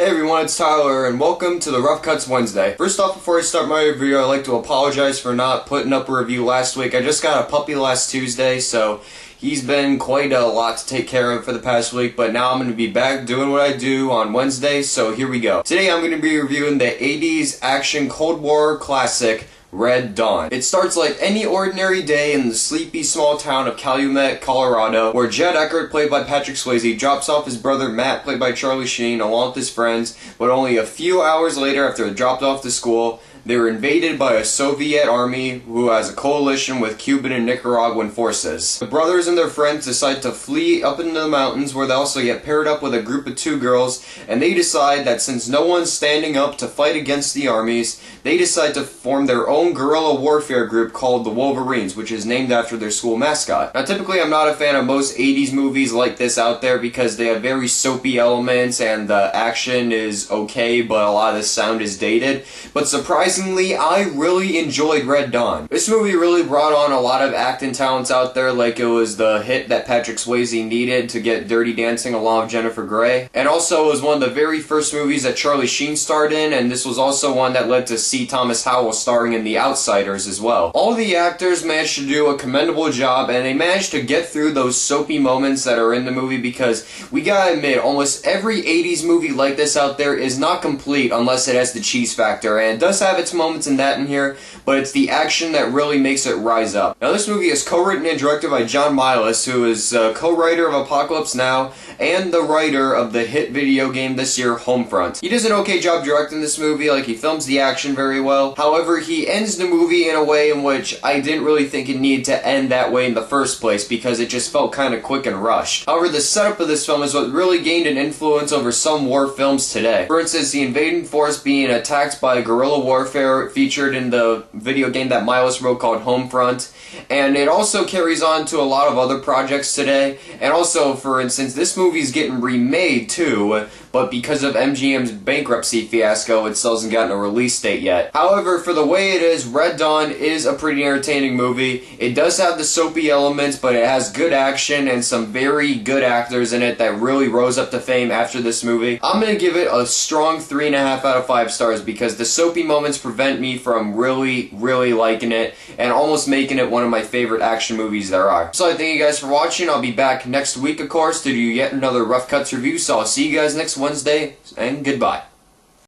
Hey everyone, it's Tyler, and welcome to the Rough Cuts Wednesday. First off, before I start my review, I'd like to apologize for not putting up a review last week. I just got a puppy last Tuesday, so he's been quite a lot to take care of for the past week, but now I'm going to be back doing what I do on Wednesday, so here we go. Today I'm going to be reviewing the 80s action Cold War classic, Red Dawn. It starts like any ordinary day in the sleepy small town of Calumet, Colorado, where Jed Eckert, played by Patrick Swayze, drops off his brother Matt, played by Charlie Sheen, along with his friends, but only a few hours later, after they dropped off to school, they were invaded by a Soviet army who has a coalition with Cuban and Nicaraguan forces. The brothers and their friends decide to flee up into the mountains, where they also get paired up with a group of two girls, and they decide that since no one's standing up to fight against the armies, they decide to form their own guerrilla warfare group called the Wolverines, which is named after their school mascot. Now typically I'm not a fan of most 80s movies like this out there because they have very soapy elements and the action is okay, but a lot of the sound is dated. But surprisingly, I really enjoyed Red Dawn. This movie really brought on a lot of acting talents out there, like it was the hit that Patrick Swayze needed to get Dirty Dancing along with Jennifer Grey. And also it was one of the very first movies that Charlie Sheen starred in, and this was also one that led to C. Thomas Howell starring in The Outsiders as well. All the actors managed to do a commendable job, and they managed to get through those soapy moments that are in the movie, because we gotta admit, almost every 80s movie like this out there is not complete unless it has the cheese factor, and it does have its moments in that in here, but it's the action that really makes it rise up. Now this movie is co-written and directed by John Milius, who is co-writer of Apocalypse Now and the writer of the hit video game this year, Homefront. He does an okay job directing this movie, like he films the action very well. However, he ends the movie in a way in which I didn't really think it needed to end that way in the first place, because it just felt kind of quick and rushed. However, the setup of this film is what really gained an influence over some war films today. For instance, the invading force being attacked by guerrilla warfare featured in the video game that Milius wrote called Homefront, and it also carries on to a lot of other projects today. And also, for instance, this movie's getting remade too, but because of MGM's bankruptcy fiasco, it still hasn't gotten a release date yet. However, for the way it is, Red Dawn is a pretty entertaining movie. It does have the soapy elements, but it has good action and some very good actors in it that really rose up to fame after this movie. I'm gonna give it a strong 3.5 out of 5 stars because the soapy moments prevent me from really liking it and almost making it one of my favorite action movies there are. So I thank you guys for watching. I'll be back next week, of course, to do yet another Rough Cuts review, so I'll see you guys next Wednesday, and goodbye.